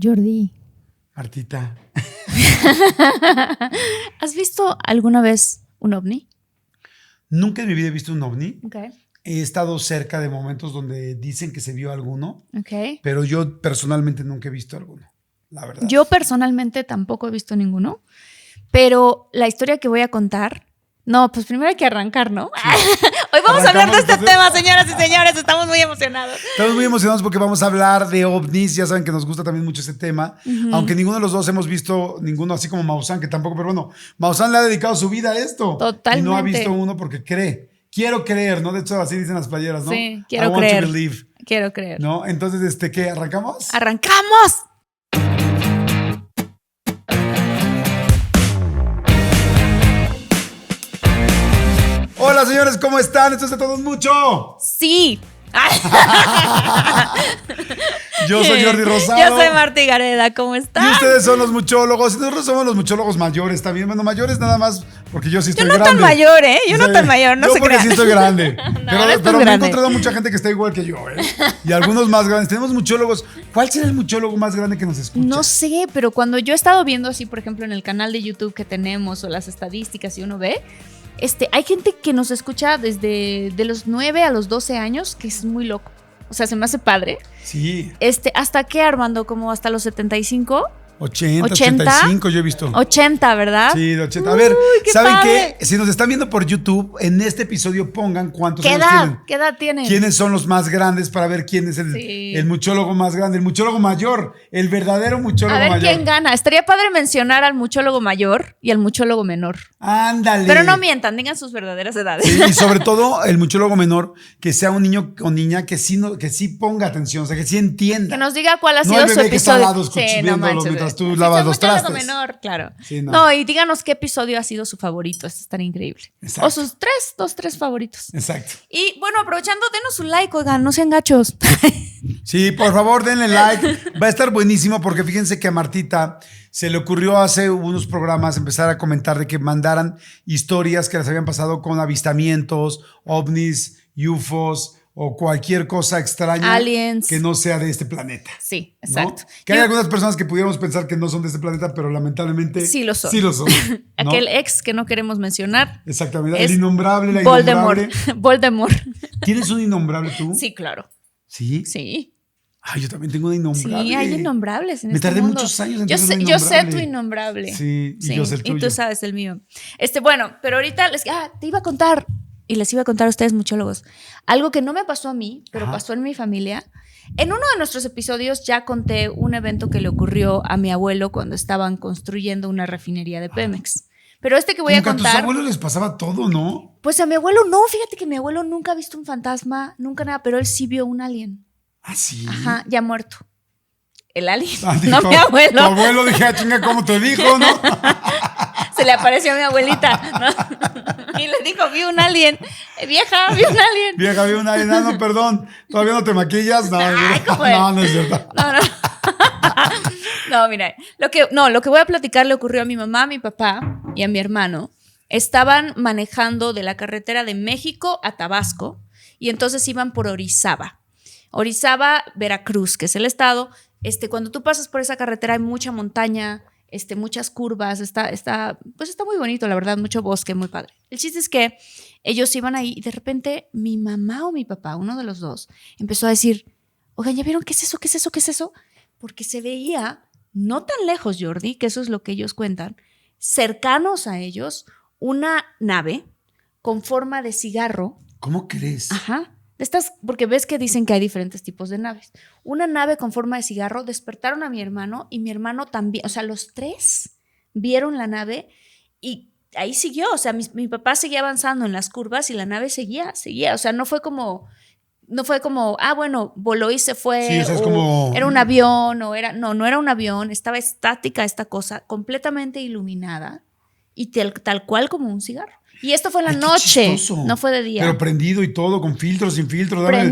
Jordi. Martita. ¿Has visto alguna vez un ovni? Nunca en mi vida he visto un ovni. Okay. He estado cerca de momentos donde dicen que se vio alguno, Okay. pero yo personalmente nunca he visto alguno, la verdad. Yo personalmente tampoco he visto ninguno, pero la historia que voy a contar... No, pues primero hay que arrancar, ¿no? Sí. Hoy vamos a hablar de este tema, señoras y señores. Estamos muy emocionados. Estamos muy emocionados porque vamos a hablar de ovnis. Ya saben que nos gusta también mucho ese tema. Aunque ninguno de los dos hemos visto ninguno, así como Maussan, que tampoco, pero bueno, Maussan le ha dedicado su vida a esto. Totalmente. Y no ha visto uno porque cree. Quiero creer, ¿no? De hecho, así dicen las playeras, ¿no? Sí, quiero I want creer. to believe. Quiero creer. ¿No? Entonces, ¿qué? ¿Arrancamos? ¡Arrancamos! Hola, señores, ¿cómo están? Esto es de todos mucho. Sí. Yo soy Jordi Rosado. Yo soy Marta Gareda, ¿cómo están? Y ustedes son los muchólogos. Y nosotros somos los muchólogos mayores también. Bueno, mayores nada más porque yo sí estoy grande. Yo no tan mayor, ¿eh? Yo no tan mayor, no yo se porque crean. sí estoy grande. pero me he grande. encontrado mucha gente que está igual que yo, ¿eh? Y algunos más grandes. Tenemos muchólogos. ¿Cuál será el muchólogo más grande que nos escucha? No sé, pero cuando yo he estado viendo así, por ejemplo, en el canal de YouTube que tenemos o las estadísticas y uno ve, hay gente que nos escucha desde de los 9 a los 12 años, que es muy loco. O sea, se me hace padre. Sí. ¿Hasta qué, Armando? ¿Como hasta los 75? 80, 85 yo he visto. 80, ¿verdad? Sí, de 80. A ver, qué ¿saben padre. qué? Si nos están viendo por YouTube, en este episodio pongan cuántos ¿Qué años edad? tienen. ¿Qué edad tienen? ¿Quiénes son los más grandes para ver quién es el muchólogo más grande? El muchólogo mayor, el verdadero muchólogo mayor. A ver quién gana. Estaría padre mencionar al muchólogo mayor y al muchólogo menor. Ándale. Pero no mientan, digan sus verdaderas edades. Sí, y sobre todo el muchólogo menor, que sea un niño o niña que sí ponga atención, o sea, que sí entienda. Que nos diga cuál ha No sido el su bebé que está al episodio. lado viéndolo mientras tú lavas los trastes. trastes. Menor, claro. Sí, no, y díganos qué episodio ha sido su favorito. Esto estaría increíble. Exacto. O sus 3 favoritos. Exacto. Y bueno, aprovechando, denos un like, oigan, no sean gachos. Sí, por favor, denle like. Va a estar buenísimo porque fíjense que a Martita se le ocurrió hace unos programas empezar a comentar de que mandaran historias que les habían pasado con avistamientos, ovnis, UFOs o cualquier cosa extraña. Aliens. Que no sea de este planeta. Sí, exacto. ¿No? Que hay algunas personas que pudiéramos pensar que no son de este planeta, pero lamentablemente sí lo son. Sí lo son. ¿No? Aquel ex que no queremos mencionar. Exactamente. El innombrable, la Voldemort. innombrable. Voldemort. ¿Tienes un innombrable tú? Sí, claro. ¿Sí? Sí. Ay, yo también tengo un innombrable. Sí, hay innombrables en Me este tardé mundo. muchos años en yo tener un sé innombrable. tu innombrable. Sí, y yo sé el tuyo. Y tú sabes el mío. Bueno, pero ahorita te iba a contar, y les iba a contar a ustedes, muchólogos, algo que no me pasó a mí, pero pasó en mi familia. En uno de nuestros episodios ya conté un evento que le ocurrió a mi abuelo cuando estaban construyendo una refinería de Pemex. Pero que voy a contar... A tus abuelos les pasaba todo, ¿no? Pues a mi abuelo no, fíjate que mi abuelo nunca ha visto un fantasma, nunca nada, pero él sí vio un alien. ¿Ah, sí? Ajá, ya muerto. El alien, dijo, no mi abuelo. Tu abuelo, dije, chinga, ¿cómo te dijo, no? Se le apareció a mi abuelita, ¿no? Y le dijo, vi un alien. Vieja, vi un alien. Vieja, vi un alien. No, perdón. ¿Todavía no te maquillas? No, ay, no es cierto. No. No, mira, lo que voy a platicar le ocurrió a mi mamá, a mi papá y a mi hermano. Estaban manejando de la carretera de México a Tabasco y entonces iban por Orizaba, Veracruz, que es el estado. Cuando tú pasas por esa carretera hay mucha montaña, muchas curvas, está muy bonito, la verdad, mucho bosque, muy padre. El chiste es que ellos iban ahí y de repente mi mamá o mi papá, uno de los dos, empezó a decir, oigan, ¿ya vieron qué es eso? ¿Qué es eso? ¿Qué es eso? Porque se veía, no tan lejos, Jordi, que eso es lo que ellos cuentan, cercanos a ellos, una nave con forma de cigarro. ¿Cómo crees? Ajá. Porque ves que dicen que hay diferentes tipos de naves. Una nave con forma de cigarro, despertaron a mi hermano y mi hermano también. O sea, los tres vieron la nave y ahí siguió. O sea, mi papá seguía avanzando en las curvas y la nave seguía. O sea, no fue como, bueno, voló y se fue. Sí, o sea, es como... Era un avión no era un avión. Estaba estática esta cosa, completamente iluminada y tal cual como un cigarro. Y esto fue en la noche, no fue de día. Pero prendido y todo, con filtro, sin filtro. Dame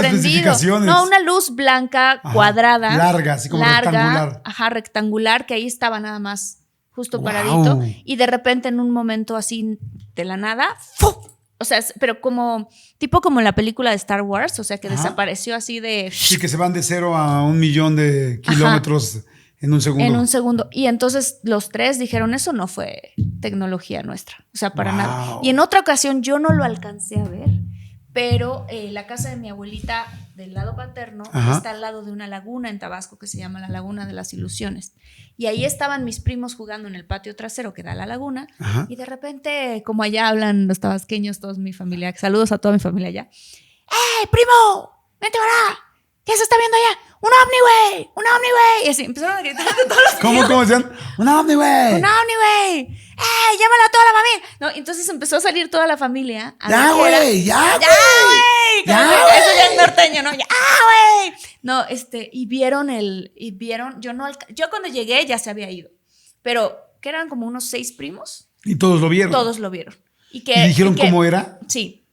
especificaciones. No, una luz blanca, cuadrada. Larga, así como rectangular. Ajá, rectangular, que ahí estaba nada más justo paradito. Y de repente, en un momento así de la nada, ¡fu! O sea, pero tipo como la película de Star Wars, o sea, que Ajá. desapareció así de... Sí, que se van de 0 a 1 millón de kilómetros en un segundo. En un segundo. Y entonces los 3 dijeron, eso no fue tecnología nuestra. O sea, para nada. Y en otra ocasión yo no lo alcancé a ver, pero la casa de mi abuelita del lado paterno está al lado de una laguna en Tabasco que se llama la Laguna de las Ilusiones. Y ahí estaban mis primos jugando en el patio trasero que da a la laguna. Y de repente, como allá hablan los tabasqueños, toda mi familia, saludos a toda mi familia allá. ¡Ey, primo! ¡Vente para acá! ¿Qué se está viendo allá? ¡Un ovni, güey! ¡Un ovni, güey! Y así empezaron a gritar de todos los ¿Cómo decían? ¡Un ovni, güey! ¡Un ovni, güey! ¡Ey, llámala a toda la familia! No, entonces empezó a salir toda la familia. ¡Ya, güey! ¡Ya, güey! ¡Ya, Eso ya es norteño, ¿no? ¡Ya, güey! No, y vieron yo cuando llegué ya se había ido. Pero que eran como unos 6 primos. Y todos lo vieron. Todos lo vieron. ¿Y dijeron cómo era? Sí.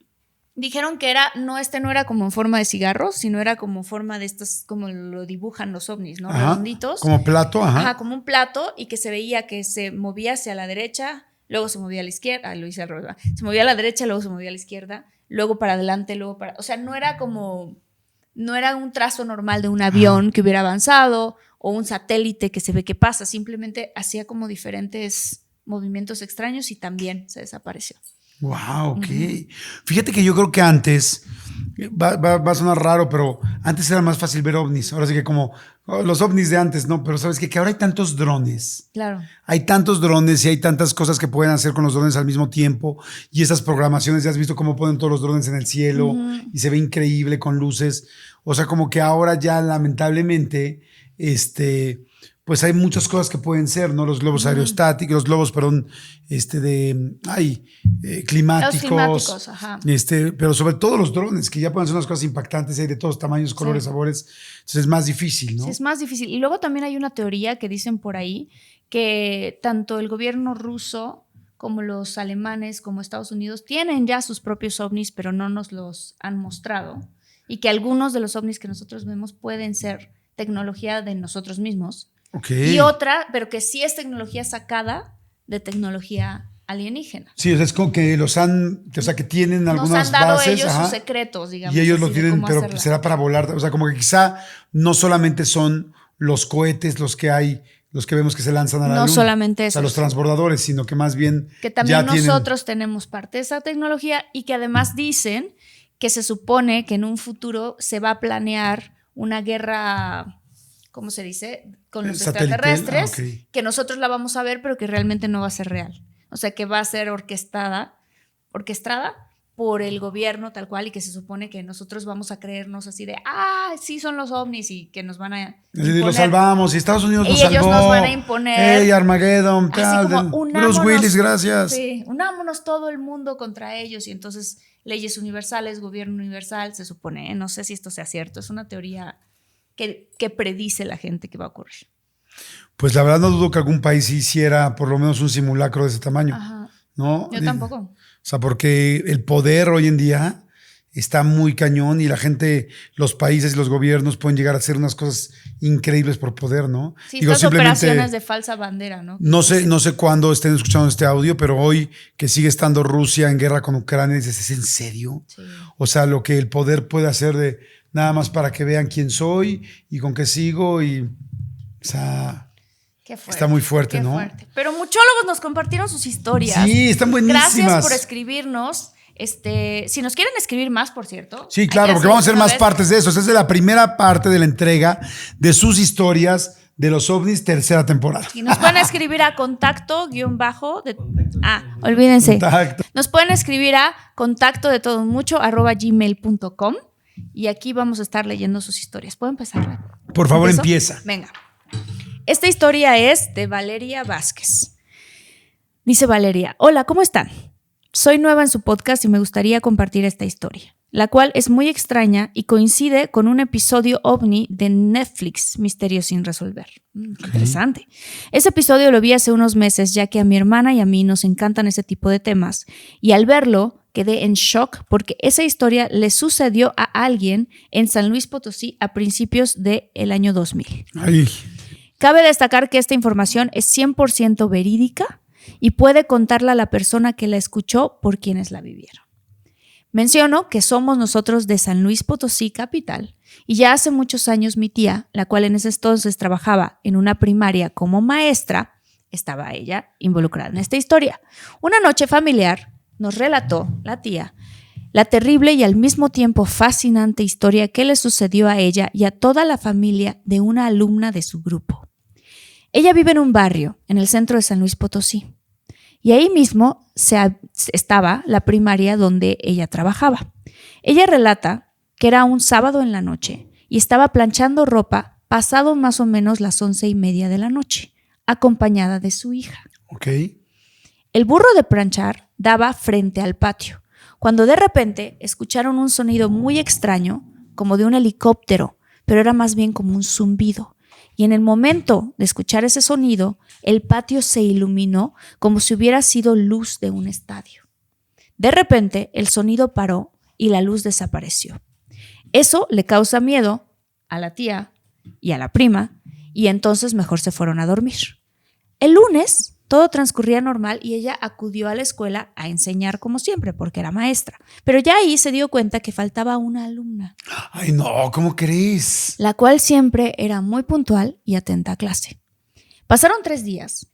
Dijeron que no era como en forma de cigarros, sino era como forma de estas, como lo dibujan los ovnis, ¿no? Redonditos. Como plato, Ajá, como un plato, y que se veía que se movía hacia la derecha, luego se movía a la izquierda, lo hice al revés, se movía a la derecha, luego se movía a la izquierda, luego para adelante, luego para... O sea, no era un trazo normal de un avión que hubiera avanzado o un satélite que se ve que pasa, simplemente hacía como diferentes movimientos extraños y también se desapareció. Wow, ok. Fíjate que yo creo que antes, va a sonar raro, pero antes era más fácil ver ovnis. Ahora sí que como los ovnis de antes, ¿no? Pero sabes que ahora hay tantos drones. Claro. Hay tantos drones y hay tantas cosas que pueden hacer con los drones al mismo tiempo. Y esas programaciones, ya has visto cómo ponen todos los drones en el cielo y se ve increíble con luces. O sea, como que ahora ya lamentablemente, pues hay muchas cosas que pueden ser, ¿no? Los globos aerostáticos, los globos, perdón, climáticos. Los climáticos, ajá. Pero sobre todo los drones, que ya pueden ser unas cosas impactantes, hay de todos tamaños, colores, sabores. Entonces es más difícil, ¿no? Sí, es más difícil. Y luego también hay una teoría que dicen por ahí que tanto el gobierno ruso como los alemanes, como Estados Unidos, tienen ya sus propios ovnis, pero no nos los han mostrado. Y que algunos de los ovnis que nosotros vemos pueden ser tecnología de nosotros mismos. Okay. Y otra, pero que sí es tecnología sacada de tecnología alienígena. Sí, o sea, es como que que tienen algunas bases. Nos han dado ellos sus secretos, digamos. Y ellos lo tienen, pero hacerla. Será para volar. O sea, como que quizá no solamente son los cohetes los que vemos que se lanzan a la luna. No solamente eso. O sea, los transbordadores, sino que más bien que también nosotros tenemos parte de esa tecnología y que además dicen que se supone que en un futuro se va a planear una guerra... ¿Cómo se dice? Con los extraterrestres, que nosotros la vamos a ver, pero que realmente no va a ser real. O sea, que va a ser orquestada por el gobierno tal cual y que se supone que nosotros vamos a creernos así de, sí son los ovnis y que nos van a imponer. Los salvamos y Estados Unidos nos salvó. Y ellos nos van a imponer. ¡Ey, Armageddon! Así como, Bruce Willis, gracias. Sí, unámonos todo el mundo contra ellos y entonces leyes universales, gobierno universal, se supone. No sé si esto sea cierto, es una teoría... que predice la gente que va a ocurrir. Pues la verdad no dudo que algún país hiciera por lo menos un simulacro de ese tamaño. Ajá. ¿No? Yo tampoco. O sea, porque el poder hoy en día está muy cañón y la gente, los países y los gobiernos pueden llegar a hacer unas cosas increíbles por poder, ¿no? Sí, estas operaciones de falsa bandera, ¿no? No sé cuándo estén escuchando este audio, pero hoy que sigue estando Rusia en guerra con Ucrania, dices, ¿es en serio? Sí. O sea, lo que el poder puede hacer de nada más para que vean quién soy y con qué sigo y, o sea, qué fuerte, está muy fuerte, ¿no? Fuerte. Pero muchólogos nos compartieron sus historias. Sí, están buenísimas. Gracias por escribirnos. Si nos quieren escribir más, por cierto. Sí, claro, porque vamos a hacer más partes de eso. Esta es la primera parte de la entrega de sus historias de los ovnis, tercera temporada. Y nos pueden escribir a olvídense. Contacto. Nos pueden escribir a contacto@gmail.com. Y aquí vamos a estar leyendo sus historias. ¿Puedo empezar? Por favor, empieza. Venga. Esta historia es de Valeria Vázquez. Dice Valeria, hola, ¿cómo están? Soy nueva en su podcast y me gustaría compartir esta historia, la cual es muy extraña y coincide con un episodio ovni de Netflix, Misterios sin resolver. Interesante. Ese episodio lo vi hace unos meses, ya que a mi hermana y a mí nos encantan ese tipo de temas, y al verlo quedé en shock porque esa historia le sucedió a alguien en San Luis Potosí a principios del año 2000. Ay. Cabe destacar que esta información es 100% verídica y puede contarla la persona que la escuchó por quienes la vivieron. Menciono que somos nosotros de San Luis Potosí, capital, y ya hace muchos años mi tía, la cual en ese entonces trabajaba en una primaria como maestra, estaba ella involucrada en esta historia. Una noche familiar nos relató la tía la terrible y al mismo tiempo fascinante historia que le sucedió a ella y a toda la familia de una alumna de su grupo. Ella vive en un barrio en el centro de San Luis Potosí y ahí mismo estaba la primaria donde ella trabajaba. Ella relata que era un sábado en la noche y estaba planchando ropa pasado más o menos las 11:30 de la noche, acompañada de su hija. Ok. El burro de planchar daba frente al patio, cuando de repente escucharon un sonido muy extraño, como de un helicóptero, pero era más bien como un zumbido. Y en el momento de escuchar ese sonido, el patio se iluminó como si hubiera sido luz de un estadio. De repente, el sonido paró y la luz desapareció. Eso le causa miedo a la tía y a la prima, y entonces mejor se fueron a dormir. El lunes todo transcurría normal y ella acudió a la escuela a enseñar como siempre, porque era maestra. Pero ya ahí se dio cuenta que faltaba una alumna. Ay, no, ¿cómo crees? La cual siempre era muy puntual y atenta a clase. Pasaron 3 días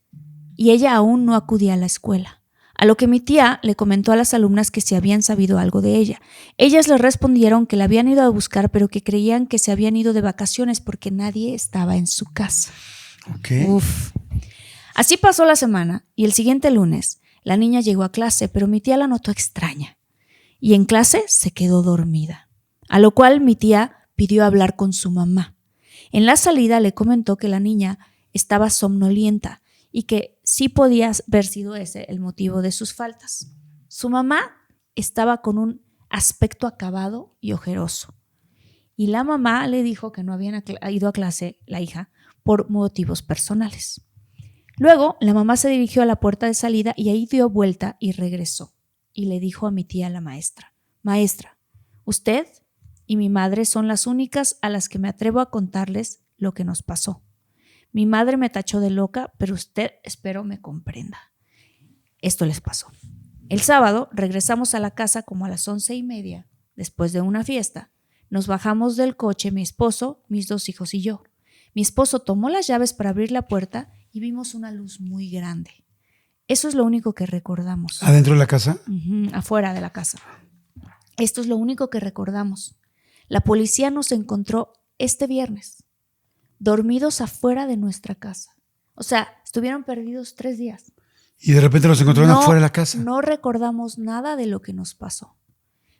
y ella aún no acudía a la escuela, a lo que mi tía le comentó a las alumnas que si habían sabido algo de ella. Ellas le respondieron que la habían ido a buscar, pero que creían que se habían ido de vacaciones porque nadie estaba en su casa. Ok. Uf. Así pasó la semana y el siguiente lunes la niña llegó a clase, pero mi tía la notó extraña y en clase se quedó dormida, a lo cual mi tía pidió hablar con su mamá. En la salida le comentó que la niña estaba somnolienta y que sí podía haber sido ese el motivo de sus faltas. Su mamá estaba con un aspecto acabado y ojeroso y la mamá le dijo que no habían ido a clase la hija por motivos personales. Luego, la mamá se dirigió a la puerta de salida y ahí dio vuelta y regresó. Y le dijo a mi tía, la maestra: Maestra, usted y mi madre son las únicas a las que me atrevo a contarles lo que nos pasó. Mi madre me tachó de loca, pero usted espero me comprenda. Esto les pasó. El sábado regresamos a la casa como a las 11:30, después de una fiesta. Nos bajamos del coche mi esposo, mis 2 hijos y yo. Mi esposo tomó las llaves para abrir la puerta y vimos una luz muy grande. Eso es lo único que recordamos. ¿Adentro de la casa? Afuera de la casa. Esto es lo único que recordamos. La policía nos encontró este viernes, dormidos afuera de nuestra casa. O sea, estuvieron perdidos 3 días. Y de repente los encontraron afuera de la casa. No recordamos nada de lo que nos pasó.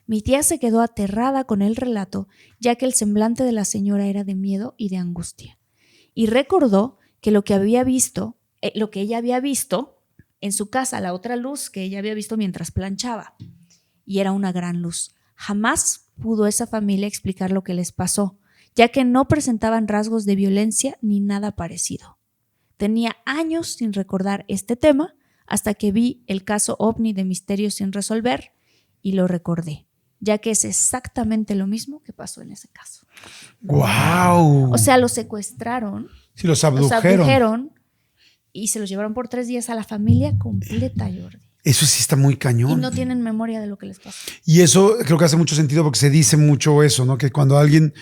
Mi tía se quedó aterrada con el relato, ya que el semblante de la señora era de miedo y de angustia. Y recordó que lo que ella había visto en su casa, la otra luz que ella había visto mientras planchaba, y era una gran luz. Jamás pudo esa familia explicar lo que les pasó, ya que no presentaban rasgos de violencia ni nada parecido. Tenía años sin recordar este tema hasta que vi el caso OVNI de Misterios sin resolver y lo recordé, ya que es exactamente lo mismo que pasó en ese caso. ¡Guau! O sea, los secuestraron. Sí, los abdujeron y se los llevaron por 3 días a la familia completa, Jordi. Eso sí está muy cañón. Y no tienen memoria de lo que les pasó. Y eso creo que hace mucho sentido porque se dice mucho eso, ¿no? Que cuando alguien,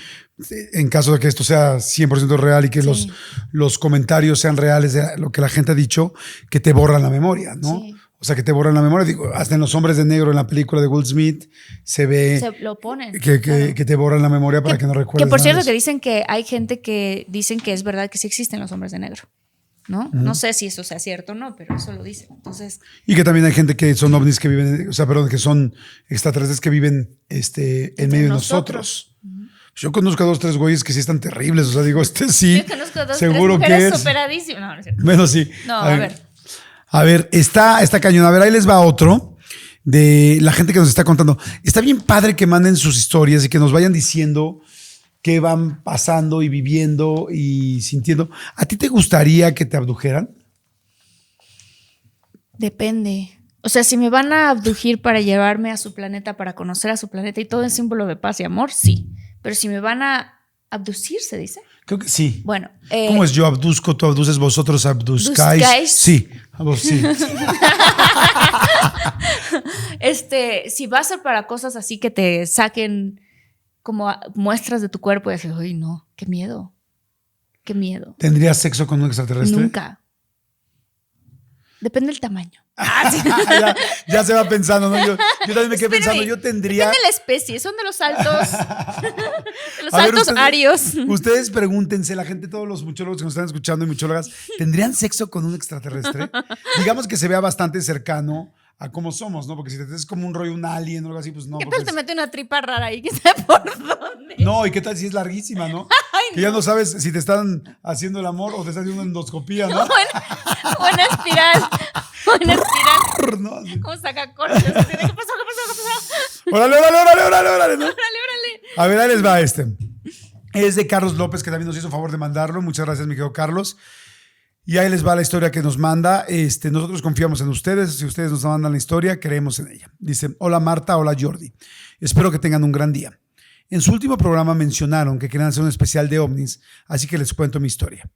en caso de que esto sea 100% real y que Sí. los comentarios sean reales de lo que la gente ha dicho, que te borran la memoria, ¿no? Sí. O sea, que te borran la memoria. Digo, hasta en Los Hombres de Negro, en la película de Will Smith, se ve Se lo ponen. que claro. te borran la memoria para que no recuerdes. Que por nada cierto, de que eso. dicen que hay gente que dicen que es verdad que sí existen los hombres de negro, ¿no? No sé si eso sea cierto o no, pero eso lo dicen. Entonces, Y que también hay gente que son ovnis que viven, o sea, perdón, que son extraterrestres que viven en medio de nosotros. Yo conozco a 2, 3 güeyes que sí están terribles. O sea, digo, sí. yo conozco 2, seguro 3 que mujeres es. superadísimas. No, no es cierto. Bueno, sí. No, a ver. A ver, está cañón. A ver, ahí les va otro de la gente que nos está contando. Está bien padre que manden sus historias y que nos vayan diciendo qué van pasando y viviendo y sintiendo. ¿A ti te gustaría que te abdujeran? Depende. O sea, si me van a abducir para llevarme a su planeta, para conocer a su planeta y todo en símbolo de paz y amor, sí. Pero si me van a abducir, ¿se dice? Creo que sí. Bueno. ¿Cómo es? Yo abduzco, tú abduces, vosotros abduzcáis. ¿Abduzcáis? Sí, vos sí. Si va a ser para cosas así que te saquen como muestras de tu cuerpo y dices, uy, no, qué miedo. Qué miedo. ¿Tendrías sexo con un extraterrestre? Nunca. Depende del tamaño. ya se va pensando, ¿no? Yo también me quedé pensando, yo tendría... Depende de la especie, son de los altos. De los A ver, altos arios. Ustedes pregúntense, la gente, todos los muchólogos que nos están escuchando y muchólogas, ¿tendrían sexo con un extraterrestre? Digamos que se vea bastante cercano a cómo somos, ¿no? Porque si te es como un rollo, un alien o algo así, pues no. ¿Qué tal te mete una tripa rara ahí? ¿Quién sabe por dónde? No, ¿y qué tal si es larguísima, no? Ay, que ya no sabes si te están haciendo el amor o te están haciendo una endoscopía, ¿no? O en espiral. ¿No? Así. ¿Cómo saca cortes? ¿Qué pasó? Órale, ¿no? Órale. A ver, ahí les va este. Es de Carlos López, que también nos hizo favor de mandarlo. Muchas gracias, mi querido Carlos. Y ahí les va la historia que nos manda. Nosotros confiamos en ustedes. Si ustedes nos mandan la historia, creemos en ella. Dice, hola Marta, hola Jordi. Espero que tengan un gran día. En su último programa mencionaron que querían hacer un especial de ovnis, así que les cuento mi historia.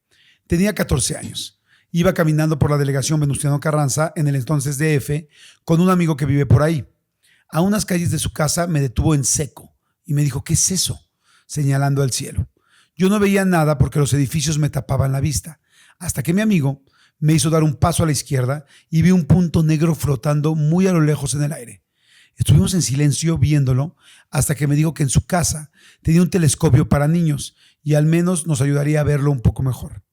Tenía 14 años. Iba caminando por la delegación Venustiano Carranza, en el entonces DF, con un amigo que vive por ahí. A unas calles de su casa me detuvo en seco y me dijo, ¿qué es eso?, señalando al cielo. Yo no veía nada porque los edificios me tapaban la vista, hasta que mi amigo me hizo dar un paso a la izquierda y vi un punto negro flotando muy a lo lejos en el aire. Estuvimos en silencio viéndolo hasta que me dijo que en su casa tenía un telescopio para niños y al menos nos ayudaría a verlo un poco mejor.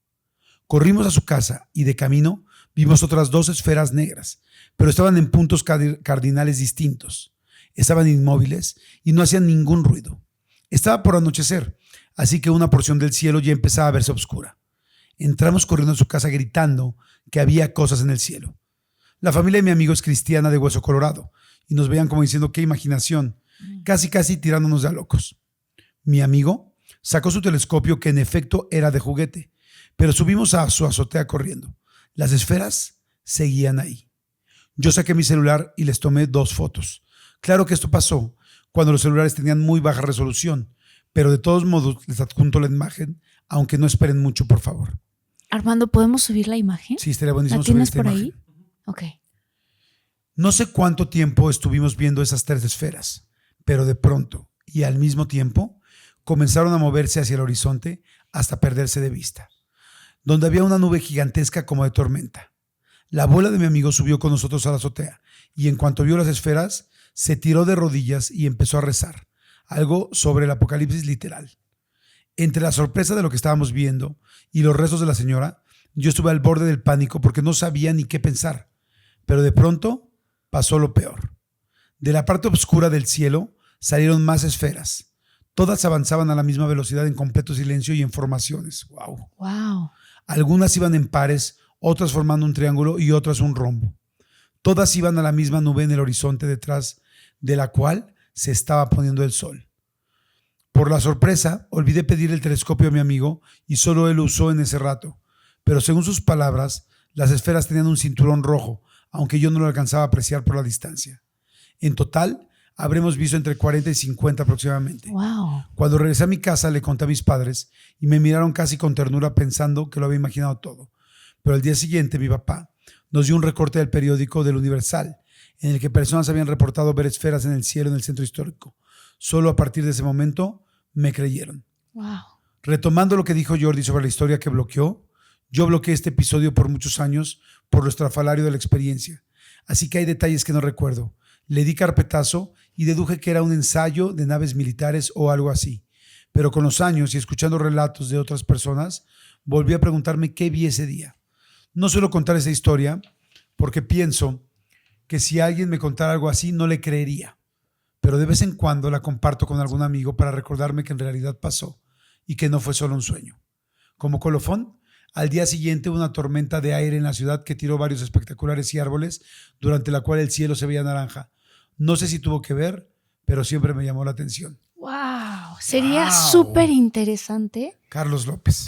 Corrimos a su casa y de camino vimos otras 2 esferas negras, pero estaban en puntos cardinales distintos. Estaban inmóviles y no hacían ningún ruido. Estaba por anochecer, así que una porción del cielo ya empezaba a verse oscura. Entramos corriendo a su casa gritando que había cosas en el cielo. La familia de mi amigo es cristiana de hueso colorado y nos veían como diciendo qué imaginación, casi tirándonos de a locos. Mi amigo sacó su telescopio, que en efecto era de juguete, pero subimos a su azotea corriendo. Las esferas seguían ahí. Yo saqué mi celular y les tomé 2 fotos. Claro que esto pasó cuando los celulares tenían muy baja resolución, pero de todos modos les adjunto la imagen, aunque no esperen mucho, por favor. Armando, ¿podemos subir la imagen? Sí, estaría buenísimo. ¿La tienes subir esta por imagen. ahí? Ok. No sé cuánto tiempo estuvimos viendo esas 3 esferas, pero de pronto y al mismo tiempo comenzaron a moverse hacia el horizonte hasta perderse de vista, donde había una nube gigantesca como de tormenta. La abuela de mi amigo subió con nosotros a la azotea y en cuanto vio las esferas, se tiró de rodillas y empezó a rezar, algo sobre el apocalipsis literal. Entre la sorpresa de lo que estábamos viendo y los rezos de la señora, yo estuve al borde del pánico porque no sabía ni qué pensar, pero de pronto pasó lo peor. De la parte oscura del cielo salieron más esferas. Todas avanzaban a la misma velocidad en completo silencio y en formaciones. ¡Wow! ¡Wow! Algunas iban en pares, otras formando un triángulo y otras un rombo. Todas iban a la misma nube en el horizonte detrás de la cual se estaba poniendo el sol. Por la sorpresa, olvidé pedir el telescopio a mi amigo y solo él lo usó en ese rato. Pero según sus palabras, las esferas tenían un cinturón rojo, aunque yo no lo alcanzaba a apreciar por la distancia. En total, habremos visto entre 40 y 50 aproximadamente. Wow. Cuando regresé a mi casa, le conté a mis padres y me miraron casi con ternura pensando que lo había imaginado todo. Pero al día siguiente, mi papá nos dio un recorte del periódico del Universal, en el que personas habían reportado ver esferas en el cielo en el centro histórico. Solo a partir de ese momento me creyeron. Wow. Retomando lo que dijo Jordi sobre la historia que bloqueó, yo bloqueé este episodio por muchos años por lo estrafalario de la experiencia. Así que hay detalles que no recuerdo. Le di carpetazo y deduje que era un ensayo de naves militares o algo así. Pero con los años y escuchando relatos de otras personas, volví a preguntarme qué vi ese día. No suelo contar esa historia porque pienso que si alguien me contara algo así no le creería. Pero de vez en cuando la comparto con algún amigo para recordarme que en realidad pasó y que no fue solo un sueño. Como colofón, al día siguiente hubo una tormenta de aire en la ciudad que tiró varios espectaculares y árboles, durante la cual el cielo se veía naranja. No sé si tuvo que ver, pero siempre me llamó la atención. Wow. Sería súper interesante. Carlos López,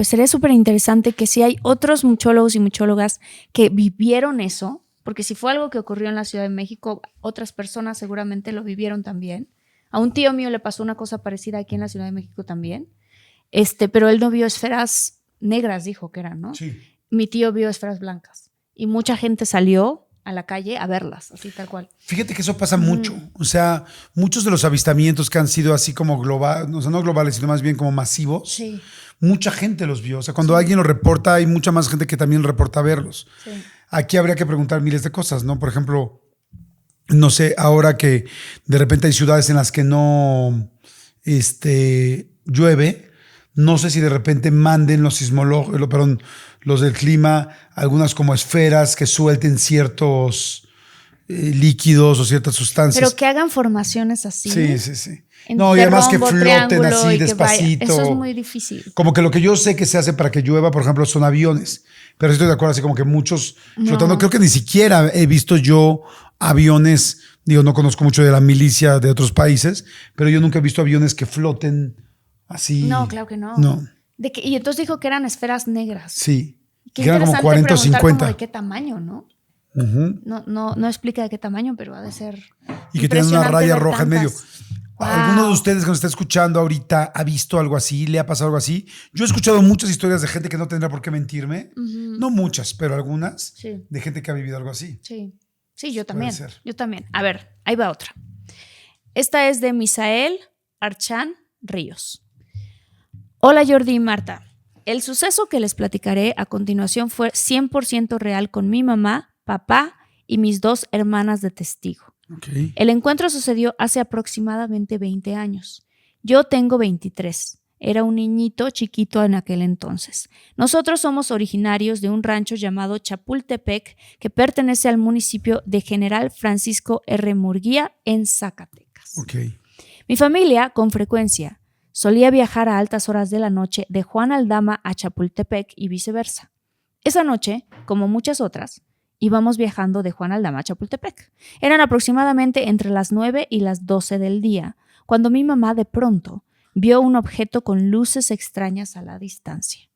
sería súper interesante que si hay otros muchólogos y muchólogas que vivieron eso, porque si fue algo que ocurrió en la Ciudad de México, otras personas seguramente lo vivieron también. A un tío mío le pasó una cosa parecida aquí en la Ciudad de México también, pero él no vio esferas negras, dijo que eran, ¿no? Sí. Mi tío vio esferas blancas y mucha gente salió a la calle a verlas, así tal cual. Fíjate que eso pasa mucho. O sea, muchos de los avistamientos que han sido así como globales, o sea, no globales, sino más bien como masivos, Sí. mucha gente los vio. O sea, cuando alguien los reporta, hay mucha más gente que también reporta verlos. Sí. Aquí habría que preguntar miles de cosas, ¿no? Por ejemplo, no sé, ahora que de repente hay ciudades en las que no llueve, no sé si de repente manden los sismólogos, perdón, los del clima, algunas como esferas que suelten ciertos líquidos o ciertas sustancias. Pero que hagan formaciones así. Sí. No, y además que floten así despacito. Eso es muy difícil. Como que lo que yo sé que se hace para que llueva, por ejemplo, son aviones. Pero estoy de acuerdo, así como que muchos flotando. Creo que ni siquiera he visto yo aviones, digo, no conozco mucho de la milicia de otros países, pero yo nunca he visto aviones que floten así. No, claro que no. No. Y entonces dijo que eran esferas negras. Sí. Qué Que eran como interesante 40 o preguntar 50. como de qué tamaño, ¿no? Uh-huh. No explica de qué tamaño, pero ha de ser. Y que tienen una raya ver roja en medio. Wow. ¿Alguno de ustedes que nos está escuchando ahorita ha visto algo así? ¿Le ha pasado algo así? Yo he escuchado muchas historias de gente que no tendrá por qué mentirme. Ujú. No muchas, pero algunas. Sí. De gente que ha vivido algo así. Sí, yo también. Puede ser. Yo también. A ver, ahí va otra. Esta es de Misael Archán Ríos. Hola Jordi y Marta. El suceso que les platicaré a continuación fue 100% real con mi mamá, papá y mis 2 hermanas de testigo. Okay. El encuentro sucedió hace aproximadamente 20 años. Yo tengo 23. Era un niñito chiquito en aquel entonces. Nosotros somos originarios de un rancho llamado Chapultepec, que pertenece al municipio de General Francisco R. Murguía, en Zacatecas. Okay. Mi familia, con frecuencia, solía viajar a altas horas de la noche de Juan Aldama a Chapultepec y viceversa. Esa noche, como muchas otras, íbamos viajando de Juan Aldama a Chapultepec. Eran aproximadamente entre las 9 y las 12 del día, cuando mi mamá de pronto vio un objeto con luces extrañas a la distancia.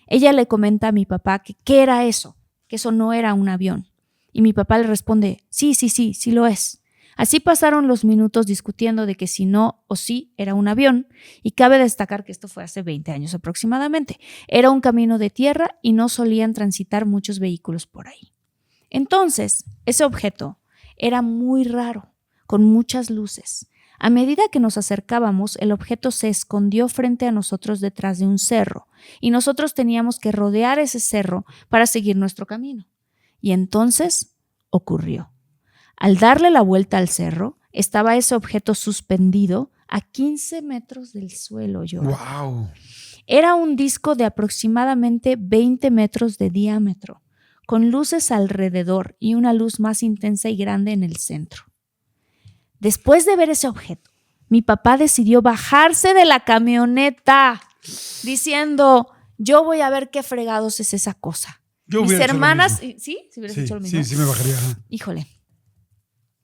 Ella le comenta a mi papá que qué era eso, que eso no era un avión. Y mi papá le responde, sí lo es. Así pasaron los minutos discutiendo de que si no o sí era un avión, y cabe destacar que esto fue hace 20 años aproximadamente. Era un camino de tierra y no solían transitar muchos vehículos por ahí. Entonces, ese objeto era muy raro, con muchas luces. A medida que nos acercábamos, el objeto se escondió frente a nosotros detrás de un cerro, y nosotros teníamos que rodear ese cerro para seguir nuestro camino. Y entonces ocurrió. Al darle la vuelta al cerro, estaba ese objeto suspendido a 15 metros del suelo. ¡Wow! Era un disco de aproximadamente 20 metros de diámetro, con luces alrededor y una luz más intensa y grande en el centro. Después de ver ese objeto, mi papá decidió bajarse de la camioneta, diciendo, yo voy a ver qué fregados es esa cosa. Mis hermanas, ¿sí? ¿Sí hubieras hecho lo mismo? Sí me bajaría. Híjole.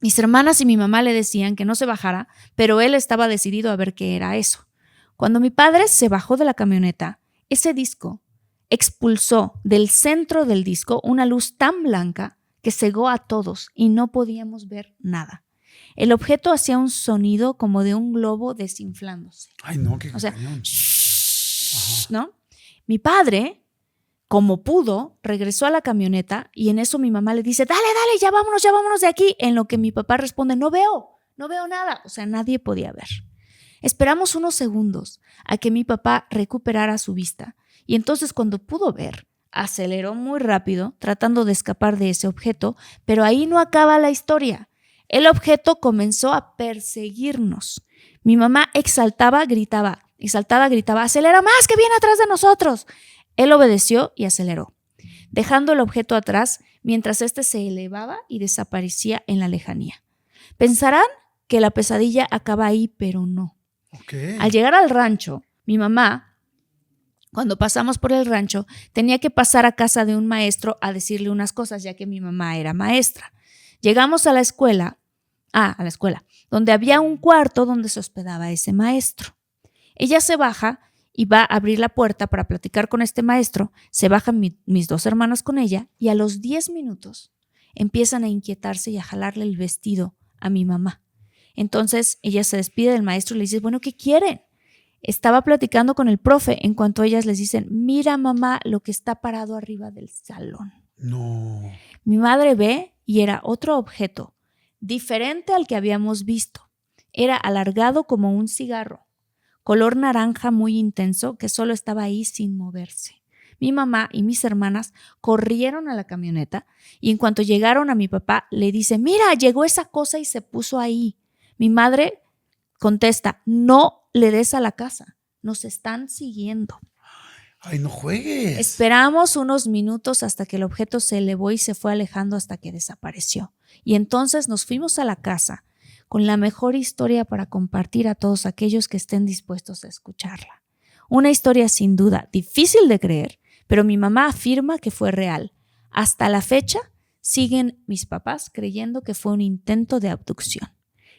Mis hermanas y mi mamá le decían que no se bajara, pero él estaba decidido a ver qué era eso. Cuando mi padre se bajó de la camioneta, ese disco expulsó del centro del disco una luz tan blanca que cegó a todos y no podíamos ver nada. El objeto hacía un sonido como de un globo desinflándose. Ay, no, qué cañón. ¿No? Mi padre, como pudo, regresó a la camioneta y en eso mi mamá le dice, dale, ya vámonos de aquí. En lo que mi papá responde, no veo nada. O sea, nadie podía ver. Esperamos unos segundos a que mi papá recuperara su vista y entonces cuando pudo ver, aceleró muy rápido tratando de escapar de ese objeto, pero ahí no acaba la historia. El objeto comenzó a perseguirnos. Mi mamá exaltada gritaba, acelera más que viene atrás de nosotros. Él obedeció y aceleró, dejando el objeto atrás mientras éste se elevaba y desaparecía en la lejanía. Pensarán que la pesadilla acaba ahí, pero no. Okay. Al llegar al rancho, mi mamá, cuando pasamos por el rancho, tenía que pasar a casa de un maestro a decirle unas cosas, ya que mi mamá era maestra. Llegamos a la escuela, donde había un cuarto donde se hospedaba ese maestro. Ella se baja y va a abrir la puerta para platicar con este maestro. Se bajan mis 2 hermanas con ella y a los 10 minutos empiezan a inquietarse y a jalarle el vestido a mi mamá. Entonces ella se despide del maestro y le dice, bueno, ¿qué quieren? Estaba platicando con el profe en cuanto ellas les dicen, mira mamá lo que está parado arriba del salón. No. Mi madre ve y era otro objeto, diferente al que habíamos visto. Era alargado como un cigarro, color naranja muy intenso que solo estaba ahí sin moverse. Mi mamá y mis hermanas corrieron a la camioneta y en cuanto llegaron a mi papá le dice, mira, llegó esa cosa y se puso ahí. Mi madre contesta, no le des a la casa, nos están siguiendo. Ay, no juegues. Esperamos unos minutos hasta que el objeto se elevó y se fue alejando hasta que desapareció. Y entonces nos fuimos a la casa con la mejor historia para compartir a todos aquellos que estén dispuestos a escucharla. Una historia sin duda difícil de creer, pero mi mamá afirma que fue real. Hasta la fecha, siguen mis papás creyendo que fue un intento de abducción.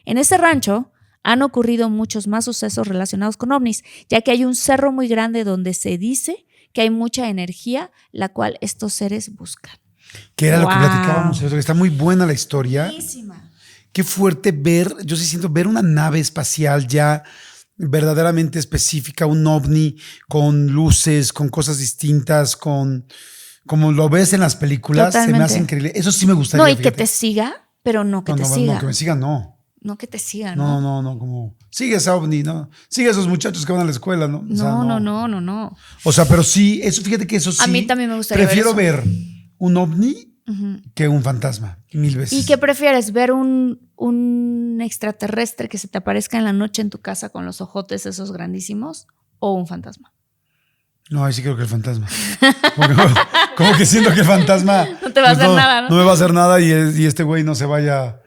En ese rancho han ocurrido muchos más sucesos relacionados con ovnis, ya que hay un cerro muy grande donde se dice que hay mucha energía, la cual estos seres buscan. Que era lo que platicábamos, está muy buena la historia. Buenísima. Qué fuerte ver, yo sí siento ver una nave espacial ya verdaderamente específica, un ovni con luces, con cosas distintas, con como lo ves en las películas. Totalmente. Se me hace increíble. Eso sí me gustaría. No, y fíjate. Que te siga, pero no que te siga. No, que me siga, no. No que te siga, ¿no? No, como sigue esa ovni, ¿no? Sigue a esos muchachos que van a la escuela, ¿no? O sea, no. O sea, pero sí, eso, fíjate que eso sí. A mí también me gustaría prefiero ver un ovni que un fantasma, 1000 veces. ¿Y qué prefieres? ¿Ver un extraterrestre que se te aparezca en la noche en tu casa con los ojotes esos grandísimos o un fantasma? No, ahí sí creo que el fantasma. Como que siento que el fantasma no te va a hacer nada, ¿no? No me va a hacer nada y este güey no me vaya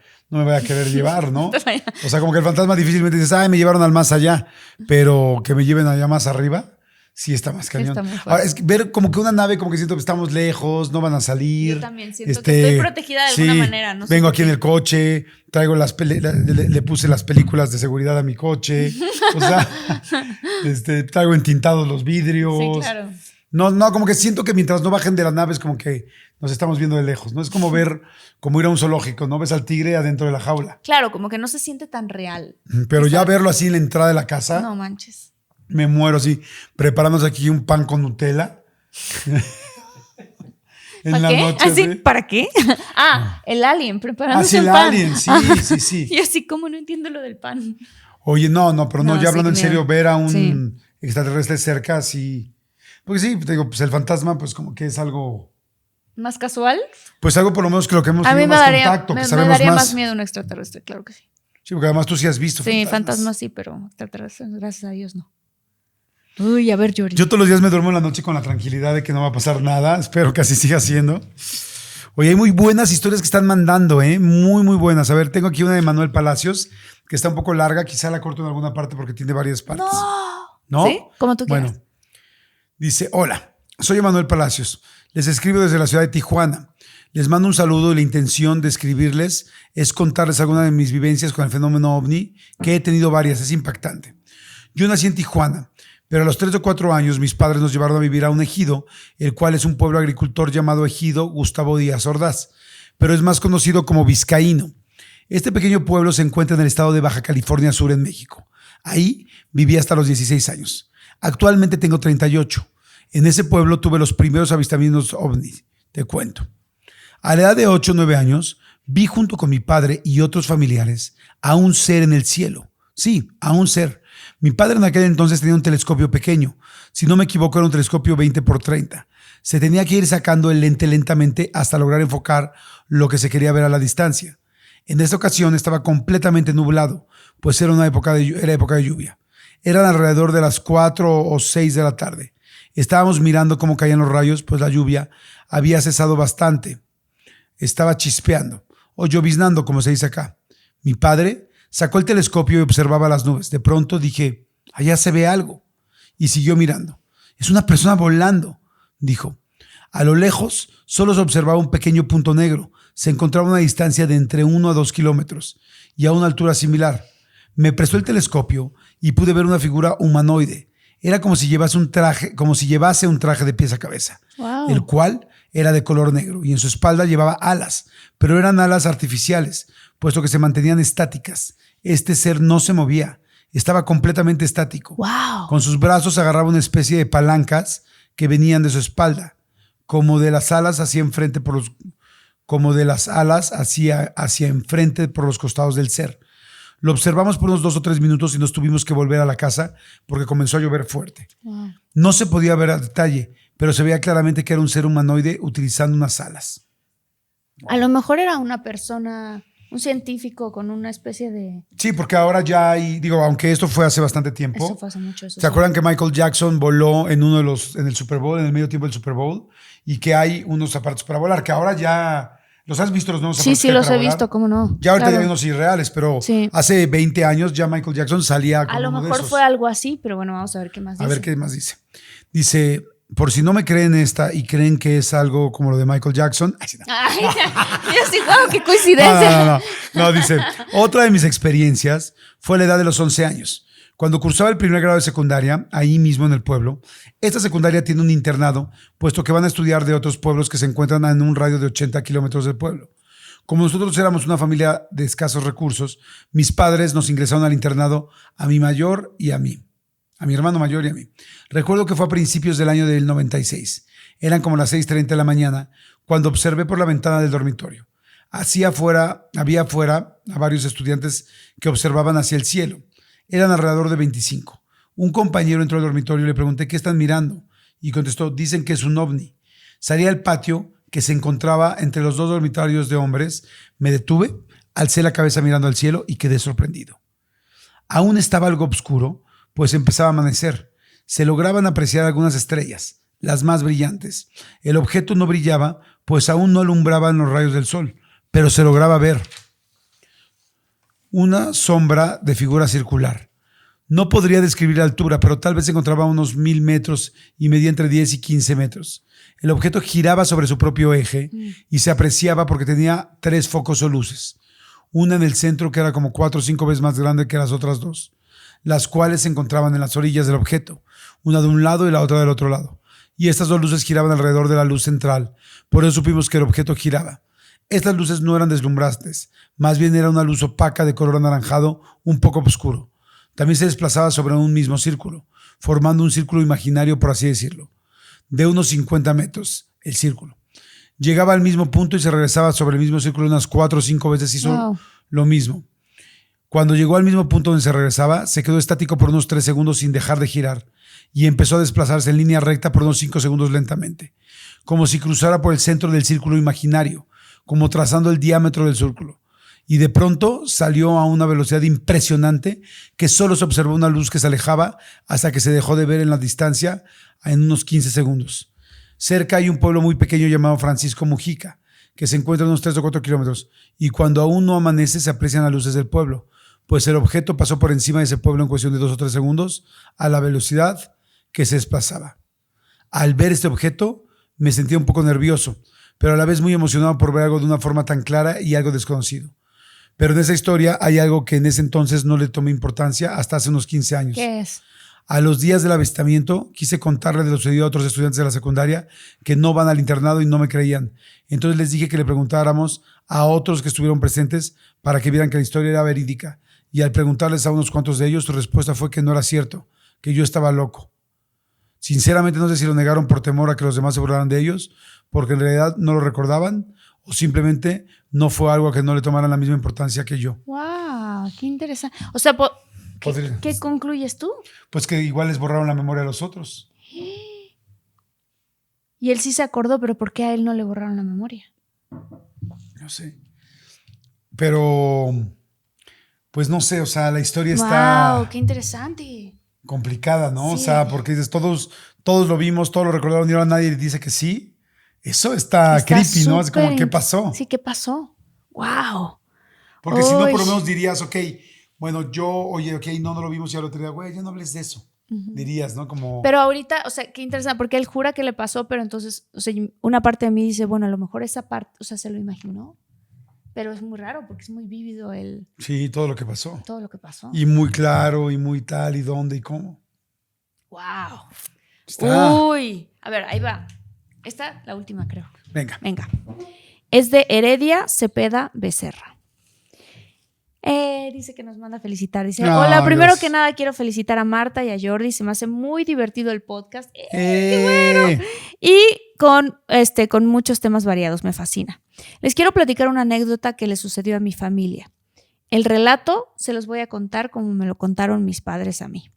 a querer llevar, ¿no? O sea, como que el fantasma difícilmente dices, ay, me llevaron al más allá, pero que me lleven allá más arriba, sí está más cañón. Está muy fuerte. Ahora, es que ver como que una nave, como que siento que estamos lejos, no van a salir. Yo también siento que estoy protegida de alguna manera. No vengo aquí en el coche, traigo le puse las películas de seguridad a mi coche, o sea, traigo entintados los vidrios. Sí, claro. No, como que siento que mientras no bajen de las naves, como que nos estamos viendo de lejos, ¿no? Es como como ir a un zoológico, ¿no? Ves al tigre adentro de la jaula. Claro, como que no se siente tan real. Pero ya verlo así en la entrada de la casa. No manches. Me muero así. Preparamos aquí un pan con Nutella. En la noche. ¿Así? ¿Sí? ¿Para qué? El alien preparándose el pan. Alien, sí. Y así como no entiendo lo del pan. Oye, pero ya hablando en serio, ver a un extraterrestre cerca, así. Porque sí, te digo, pues el fantasma, pues como que es algo... ¿Más casual? Pues algo por lo menos que lo que hemos tenido más contacto, que sabemos más. Me daría más miedo un extraterrestre, claro que sí. Sí, porque además tú sí has visto fantasmas. Sí, fantasmas sí, pero extraterrestres, gracias a Dios, no. Uy, a ver, Yuri. Yo todos los días me duermo en la noche con la tranquilidad de que no va a pasar nada. Espero que así siga siendo. Oye, hay muy buenas historias que están mandando, muy, muy buenas. A ver, tengo aquí una de Manuel Palacios, que está un poco larga. Quizá la corto en alguna parte porque tiene varias partes. ¿No? ¿Sí? Como tú quieras. Bueno, dice, hola, soy Manuel Palacios. Les escribo desde la ciudad de Tijuana. Les mando un saludo y la intención de escribirles es contarles alguna de mis vivencias con el fenómeno OVNI, que he tenido varias, es impactante. Yo nací en Tijuana, pero a los 3 o 4 años mis padres nos llevaron a vivir a un ejido, el cual es un pueblo agricultor llamado Ejido Gustavo Díaz Ordaz, pero es más conocido como Vizcaíno. Este pequeño pueblo se encuentra en el estado de Baja California Sur, en México. Ahí viví hasta los 16 años. Actualmente tengo 38. En ese pueblo tuve los primeros avistamientos OVNI, te cuento. A la edad de 8 o 9 años, vi junto con mi padre y otros familiares a un ser en el cielo. Sí, a un ser. Mi padre en aquel entonces tenía un telescopio pequeño. Si no me equivoco, era un telescopio 20x30. Se tenía que ir sacando el lente lentamente hasta lograr enfocar lo que se quería ver a la distancia. En esta ocasión estaba completamente nublado, pues era época de lluvia. Eran alrededor de las 4 o 6 de la tarde. Estábamos mirando cómo caían los rayos, pues la lluvia había cesado bastante. Estaba chispeando, o lloviznando, como se dice acá. Mi padre sacó el telescopio y observaba las nubes. De pronto dije, allá se ve algo. Y siguió mirando. Es una persona volando, dijo. A lo lejos solo se observaba un pequeño punto negro. Se encontraba a una distancia de entre 1 a 2 kilómetros y a una altura similar. Me prestó el telescopio y pude ver una figura humanoide. Era como si llevase un traje de pies a cabeza, wow. El cual era de color negro y en su espalda llevaba alas, pero eran alas artificiales, puesto que se mantenían estáticas. Este ser no se movía, estaba completamente estático. Wow. Con sus brazos agarraba una especie de palancas que venían de su espalda, como de las alas hacia enfrente por como de las alas hacia enfrente por los costados del ser. Lo observamos por unos 2 o 3 minutos y nos tuvimos que volver a la casa porque comenzó a llover fuerte. Wow. No se podía ver a detalle, pero se veía claramente que era un ser humanoide utilizando unas alas. A lo mejor era una persona, un científico con una especie de... Sí, porque ahora ya hay, digo, aunque esto fue hace bastante tiempo. Eso fue hace mucho. Eso ¿Se acuerdan que Michael Jackson voló en en el Super Bowl, en el medio tiempo del Super Bowl? Y que hay unos aparatos para volar, que ahora ya... ¿Los has visto los nuevos aparatos? Sí, los he visto, ¿cómo no? Ya ahorita Claro. ya hay unos irreales, pero Sí. hace 20 años ya Michael Jackson salía con A lo uno de mejor esos. fue algo así, pero bueno, vamos a ver qué más dice. A ver qué más dice. Dice, por si no me creen esta y creen que es algo como lo de Michael Jackson. Ay, sí, no. Ay, yo sí, wow, qué coincidencia. No, dice, otra de mis experiencias fue a la edad de los 11 años. Cuando cursaba el primer grado de secundaria, ahí mismo en el pueblo, esta secundaria tiene un internado, puesto que van a estudiar de otros pueblos que se encuentran en un radio de 80 kilómetros del pueblo. Como nosotros éramos una familia de escasos recursos, mis padres nos ingresaron al internado a mi mayor y a mí. A mi hermano mayor y a mí. Recuerdo que fue a principios del año del 96. Eran como las 6:30 de la mañana cuando observé por la ventana del dormitorio. Había afuera a varios estudiantes que observaban hacia el cielo. Eran alrededor de 25. Un compañero entró al dormitorio y le pregunté ¿qué están mirando? Y contestó, dicen que es un ovni. Salí al patio que se encontraba entre los 2 dormitorios de hombres. Me detuve, alcé la cabeza mirando al cielo y quedé sorprendido. Aún estaba algo oscuro, pues empezaba a amanecer. Se lograban apreciar algunas estrellas, las más brillantes. El objeto no brillaba, pues aún no alumbraban los rayos del sol, pero se lograba ver una sombra de figura circular. No podría describir la altura, pero tal vez se encontraba a unos 1000 metros y medía entre 10 y 15 metros. El objeto giraba sobre su propio eje y se apreciaba porque tenía 3 focos o luces. Una en el centro que era como 4 o 5 veces más grande que las otras 2, las cuales se encontraban en las orillas del objeto, una de un lado y la otra del otro lado. Y estas 2 luces giraban alrededor de la luz central, por eso supimos que el objeto giraba. Estas luces no eran deslumbrantes, más bien era una luz opaca de color anaranjado, un poco oscuro. También se desplazaba sobre un mismo círculo, formando un círculo imaginario, por así decirlo, de unos 50 metros, el círculo. Llegaba al mismo punto y se regresaba sobre el mismo círculo unas 4 o 5 veces, hizo lo mismo. Cuando llegó al mismo punto donde se regresaba, se quedó estático por unos 3 segundos sin dejar de girar y empezó a desplazarse en línea recta por unos 5 segundos lentamente, como si cruzara por el centro del círculo imaginario, como trazando el diámetro del círculo. Y de pronto salió a una velocidad impresionante que solo se observó una luz que se alejaba hasta que se dejó de ver en la distancia en unos 15 segundos. Cerca hay un pueblo muy pequeño llamado Francisco Mujica, que se encuentra a unos 3 o 4 kilómetros, y cuando aún no amanece se aprecian las luces del pueblo, pues el objeto pasó por encima de ese pueblo en cuestión de 2 o 3 segundos a la velocidad que se desplazaba. Al ver este objeto me sentía un poco nervioso, pero a la vez muy emocionado por ver algo de una forma tan clara y algo desconocido. Pero en esa historia hay algo que en ese entonces no le tomé importancia hasta hace unos 15 años. ¿Qué es? A los días del avistamiento quise contarle de lo sucedido a otros estudiantes de la secundaria que no van al internado y no me creían. Entonces les dije que le preguntáramos a otros que estuvieron presentes para que vieran que la historia era verídica. Y al preguntarles a unos cuantos de ellos, su respuesta fue que no era cierto, que yo estaba loco. Sinceramente no sé si lo negaron por temor a que los demás se burlaran de ellos, porque en realidad no lo recordaban, o simplemente no fue algo a que no le tomaran la misma importancia que yo. ¡Wow! ¡Qué interesante! O sea, ¿qué concluyes tú? Pues que igual les borraron la memoria a los otros. Y él sí se acordó, pero ¿por qué a él no le borraron la memoria? No sé. Pero, pues no sé, o sea, la historia está... ¡Wow! ¡Qué interesante! Complicada, ¿no? Sí. O sea, porque dices, todos lo vimos, todos lo recordaron y ahora nadie dice que sí. Eso está creepy, ¿no? Es como, ¿qué pasó? Sí, ¿qué pasó? ¡Wow! Porque si no, por lo menos dirías, ok, bueno, no lo vimos y al otro día, güey, ya no hables de eso. Dirías, ¿no? Como... Pero ahorita, o sea, qué interesante, porque él jura que le pasó, pero entonces, o sea, una parte de mí dice, bueno, a lo mejor esa parte, o sea, se lo imaginó. Pero es muy raro porque es muy vívido Sí, todo lo que pasó. Todo lo que pasó. Y muy claro, y muy tal, y dónde, y cómo. ¡Wow! Está. Uy, a ver, ahí va. Esta, la última, creo. Venga. Es de Heredia Cepeda Becerra. Dice que nos manda a felicitar. Dice, No, hola, primero gracias. que nada quiero felicitar a Marta y a Jordi. Se me hace muy divertido el podcast. ¡Qué Y con muchos temas variados, me fascina. Les quiero platicar una anécdota que le sucedió a mi familia. El relato se los voy a contar como me lo contaron mis padres a mí.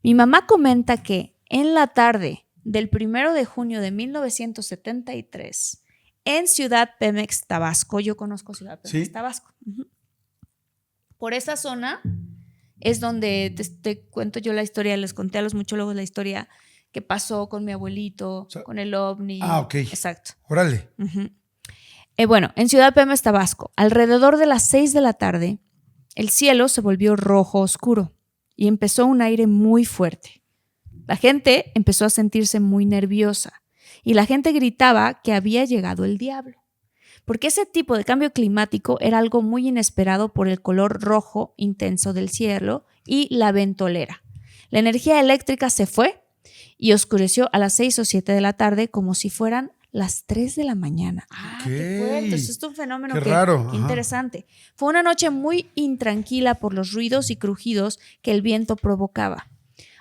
Mi mamá comenta que en la tarde del 1 de junio de 1973, en Ciudad Pemex, Tabasco, yo conozco Ciudad Pemex, Sí. Tabasco. Por esa zona es donde te cuento yo la historia, les conté a los muchólogos la historia que pasó con mi abuelito, con el ovni. Ok. Exacto. Órale. Uh-huh. Bueno, en Ciudad Pemex, Tabasco, alrededor de las 6 de la tarde, el cielo se volvió rojo oscuro y empezó un aire muy fuerte. La gente empezó a sentirse muy nerviosa y la gente gritaba que había llegado el diablo, porque ese tipo de cambio climático era algo muy inesperado por el color rojo intenso del cielo y la ventolera. La energía eléctrica se fue y oscureció a las 6 o 7 de la tarde como si fueran las 3 de la mañana. Qué fuerte. Eso es un fenómeno Qué raro. Qué interesante. Fue una noche muy intranquila por los ruidos y crujidos que el viento provocaba.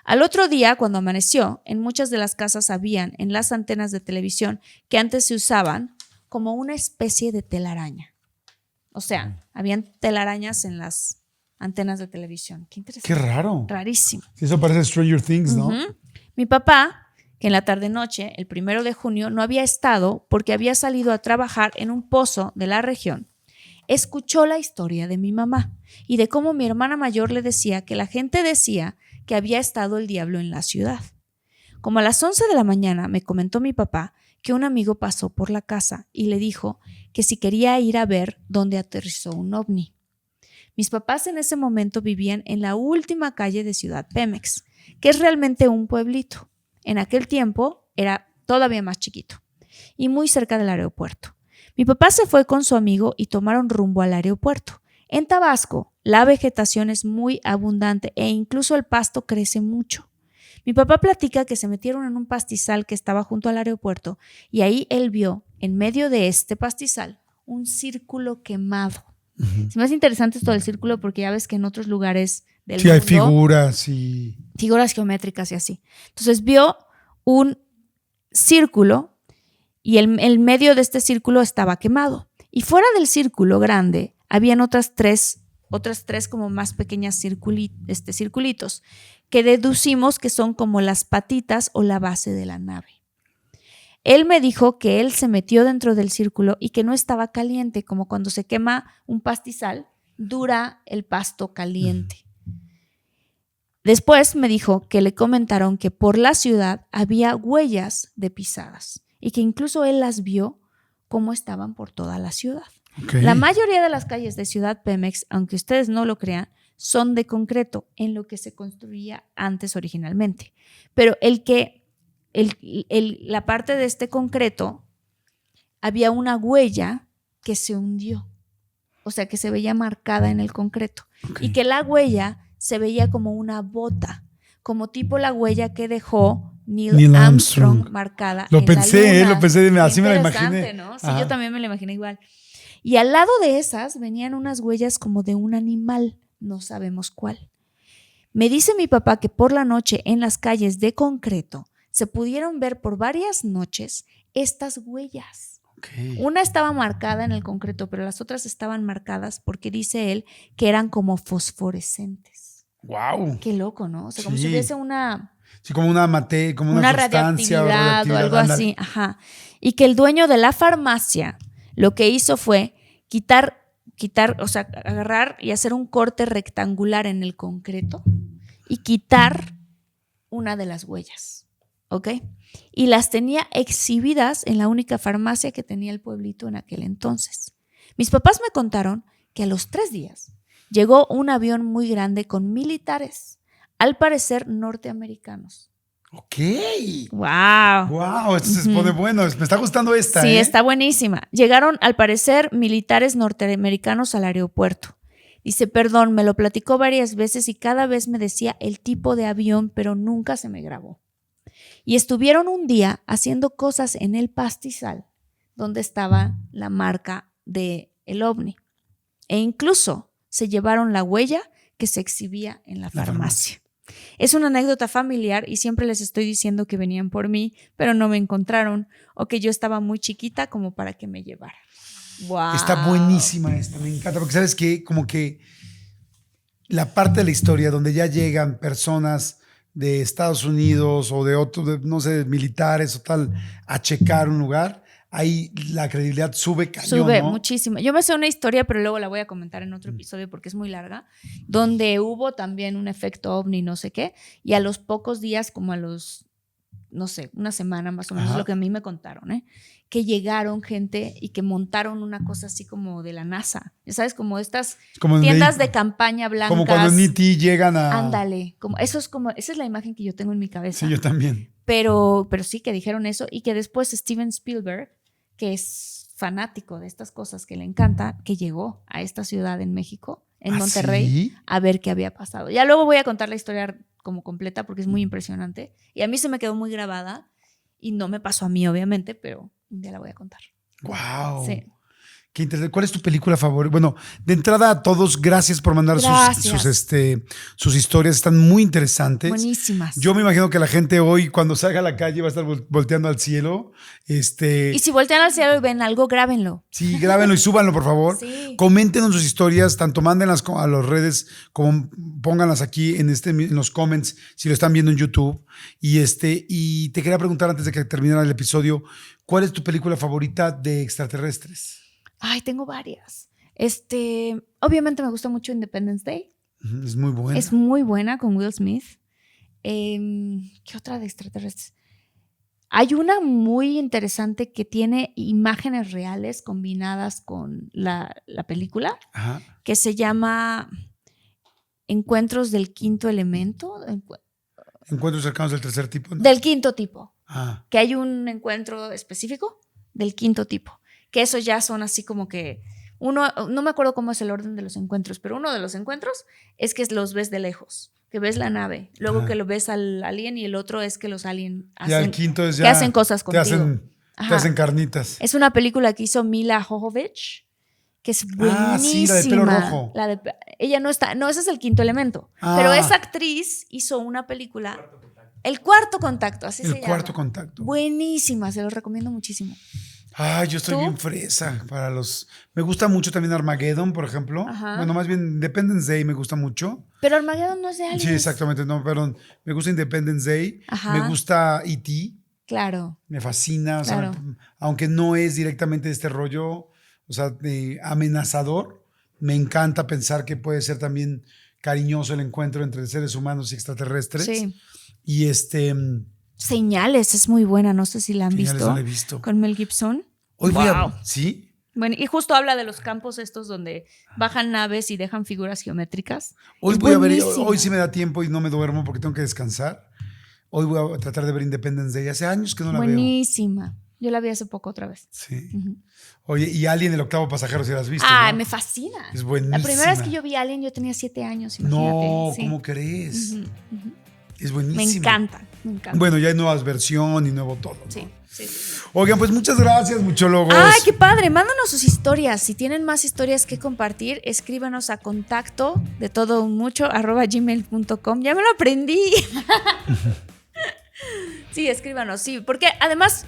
Al otro día, cuando amaneció, en muchas de las casas habían en las antenas de televisión que antes se usaban como una especie de telaraña. O sea, habían telarañas en las antenas de televisión. Qué interesante. Qué raro. Rarísimo. Eso parece Stranger Things, ¿no? Uh-huh. Mi papá, que en la tarde-noche, el 1 de junio, no había estado porque había salido a trabajar en un pozo de la región, escuchó la historia de mi mamá y de cómo mi hermana mayor le decía que la gente decía que había estado el diablo en la ciudad. Como a las 11 de la mañana me comentó mi papá que un amigo pasó por la casa y le dijo que si quería ir a ver dónde aterrizó un ovni. Mis papás en ese momento vivían en la última calle de Ciudad Pemex, que es realmente un pueblito. En aquel tiempo era todavía más chiquito y muy cerca del aeropuerto. Mi papá se fue con su amigo y tomaron rumbo al aeropuerto. En Tabasco, la vegetación es muy abundante e incluso el pasto crece mucho. Mi papá platica que se metieron en un pastizal que estaba junto al aeropuerto y ahí él vio, en medio de este pastizal, un círculo quemado. Uh-huh. Se me hace interesante esto del círculo porque ya ves que en otros lugares del mundo hay figuras y... figuras geométricas y así. Entonces vio un círculo y el medio de este círculo estaba quemado. Y fuera del círculo grande habían otras tres como más pequeñas circulitos que deducimos que son como las patitas o la base de la nave. Él me dijo que él se metió dentro del círculo y que no estaba caliente, como cuando se quema un pastizal, dura el pasto caliente. Después me dijo que le comentaron que por la ciudad había huellas de pisadas y que incluso él las vio como estaban por toda la ciudad. Okay. La mayoría de las calles de Ciudad Pemex, aunque ustedes no lo crean, son de concreto en lo que se construía antes originalmente. Pero la parte de este concreto había una huella que se hundió, o sea que se veía marcada en el concreto. Okay. Y que la huella se veía como una bota, como tipo la huella que dejó Neil Armstrong marcada en la luna. Lo pensé, así me la imaginé. ¿No? Sí, yo también me la imaginé igual. Y al lado de esas venían unas huellas como de un animal, no sabemos cuál. Me dice mi papá que por la noche en las calles de concreto se pudieron ver por varias noches estas huellas. Okay. Una estaba marcada en el concreto, pero las otras estaban marcadas porque dice él que eran como fosforescentes. ¡Wow! Qué loco, ¿no? O sea, como si hubiese una... Sí, como una como una sustancia radioactividad o algo así. Ajá. Y que el dueño de la farmacia lo que hizo fue quitar, o sea, agarrar y hacer un corte rectangular en el concreto y quitar una de las huellas, ¿ok? Y las tenía exhibidas en la única farmacia que tenía el pueblito en aquel entonces. Mis papás me contaron que a los 3 días llegó un avión muy grande con militares, al parecer norteamericanos. Ok. Wow. Wow, esto se pone bueno. Me está gustando esta. Sí, está buenísima. Llegaron, al parecer, militares norteamericanos al aeropuerto. Dice, perdón, me lo platicó varias veces y cada vez me decía el tipo de avión, pero nunca se me grabó. Y estuvieron un día haciendo cosas en el pastizal donde estaba la marca del ovni. E incluso se llevaron la huella que se exhibía en la farmacia. Es una anécdota familiar y siempre les estoy diciendo que venían por mí, pero no me encontraron o que yo estaba muy chiquita como para que me llevaran. Wow. Está buenísima esta, me encanta, porque sabes que como que la parte de la historia donde ya llegan personas de Estados Unidos o de otros, no sé, militares o tal, a checar un lugar, ahí la credibilidad sube cañón, Sube ¿no? muchísimo. Yo me sé una historia, pero luego la voy a comentar en otro episodio porque es muy larga, donde hubo también un efecto ovni, no sé qué, y a los pocos días, como a los, no sé, una semana más o menos, es lo que a mí me contaron, que llegaron gente y que montaron una cosa así como de la NASA. Ya sabes, como estas Como tiendas de campaña blancas. Como cuando en E.T. llegan a... Ándale, esa es la imagen que yo tengo en mi cabeza. Sí, yo también. Pero sí que dijeron eso y que después Steven Spielberg, que es fanático de estas cosas, que le encanta, que llegó a esta ciudad en México, en Monterrey, ¿sí? a ver qué había pasado. Ya luego voy a contar la historia como completa porque es muy impresionante y a mí se me quedó muy grabada y no me pasó a mí obviamente, pero un día la voy a contar. Wow. Sí. Qué interesante. ¿Cuál es tu película favorita? Bueno, de entrada a todos, gracias por mandar sus historias, están muy interesantes. Buenísimas. Yo me imagino que la gente hoy, cuando salga a la calle, va a estar volteando al cielo. Y si voltean al cielo y ven algo, grábenlo. Sí, grábenlo y súbanlo, por favor. Sí. Coméntenos sus historias, tanto mándenlas a las redes como pónganlas aquí en los comments si lo están viendo en YouTube. Y te quería preguntar antes de que terminara el episodio, ¿cuál es tu película favorita de extraterrestres? Ay, tengo varias. Obviamente me gusta mucho Independence Day. Es muy buena. Es muy buena con Will Smith. ¿Qué otra de extraterrestres? Hay una muy interesante que tiene imágenes reales combinadas con la película. Ajá. Que se llama Encuentros del Quinto Elemento. Encuentros cercanos del tercer tipo, ¿no? Del quinto tipo. Ah. Que hay un encuentro específico del quinto tipo. Que esos ya son así como que no me acuerdo cómo es el orden de los encuentros, pero uno de los encuentros es que los ves de lejos, que ves la nave, luego que lo ves al alien y el otro es que los aliens el quinto es que hacen cosas contigo. Te hacen carnitas. Es una película que hizo Mila Jovovich, que es buenísima. Sí, la de pelo rojo. Ella no está, ese es el quinto elemento, pero esa actriz hizo una película, El Cuarto Contacto, así se llama. El Cuarto Contacto. Buenísima, se los recomiendo muchísimo. Ay, yo estoy bien fresa para los... Me gusta mucho también Armageddon, por ejemplo. Ajá. Bueno, más bien Independence Day me gusta mucho. Pero Armageddon no es de aliens. Sí, exactamente. No, perdón. Me gusta Independence Day. Ajá. Me gusta E.T. Claro. Me fascina. Claro. O sea, aunque no es directamente de este rollo, o sea, de amenazador, me encanta pensar que puede ser también cariñoso el encuentro entre seres humanos y extraterrestres. Sí. Y Señales es muy buena, no sé si la han visto. No la he visto. Con Mel Gibson. Hoy voy a... ¿Sí? Bueno, y justo habla de los campos estos donde bajan naves y dejan figuras geométricas. Hoy voy a ver, hoy sí me da tiempo y no me duermo porque tengo que descansar. Hoy voy a tratar de ver Independence Day. Hace años que no la veo. Buenísima. Yo la vi hace poco otra vez. Sí. Oye, y Alien, el octavo pasajero, si la has visto. Ah, ¿no? me fascina. Es buenísima. La primera vez que yo vi Alien yo tenía 7 años, imagínate. No, sí. ¿cómo crees? Es buenísima. Me encanta, me encanta. Bueno, ya hay nuevas versiones y nuevo todo, ¿no? Sí. Oigan, pues muchas gracias, muchólogos. ¡Ay, qué padre! Mándanos sus historias. Si tienen más historias que compartir, escríbanos a contacto de todo un mucho @gmail.com. Ya me lo aprendí. Sí, escríbanos, sí. Porque además,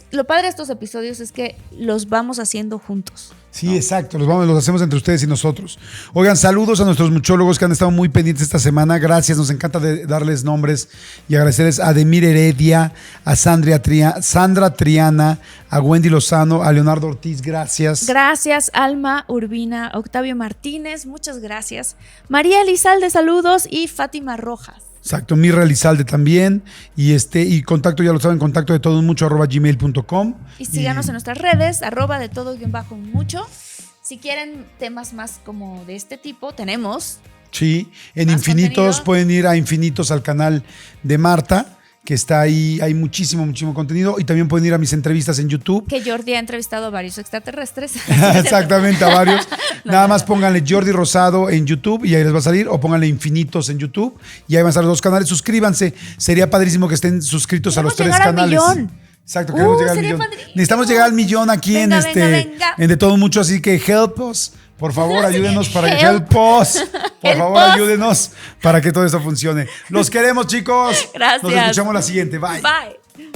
lo padre de estos episodios es que los vamos haciendo juntos. Sí, exacto, los hacemos entre ustedes y nosotros. Oigan, saludos a nuestros muchólogos que han estado muy pendientes esta semana. Gracias, nos encanta darles nombres y agradecerles a Demir Heredia, a Sandra Triana, a Wendy Lozano, a Leonardo Ortiz, gracias. Gracias, Alma Urbina, Octavio Martínez, muchas gracias. María Elizalde, saludos, y Fátima Rojas. Exacto, Mirra Elizalde también. Y contacto, ya lo saben, contacto de todo mucho @gmail.com. Y síganos en nuestras redes, @de todo_mucho. Si quieren temas más como de este tipo, tenemos. Sí, en Infinitos contenido. Pueden ir a Infinitos al canal de Marta, que está ahí, hay muchísimo contenido. Y también pueden ir a mis entrevistas en YouTube. Que Jordi ha entrevistado a varios extraterrestres. Exactamente, a varios. Nada más pónganle Jordi Rosado en YouTube y ahí les va a salir, o pónganle Infinitos en YouTube y ahí van a estar los dos canales. Suscríbanse, sería padrísimo que estén suscritos a los 3 canales. Exacto, queremos llegar al millón. Padrísimo. Necesitamos llegar al millón aquí venga. En De Todo Mucho, así que help us, Por favor, ayúdenos para que Help. Por favor, Help us. ayúdenos para que todo esto funcione. Los queremos, chicos. Gracias. Nos escuchamos la siguiente. Bye. Bye.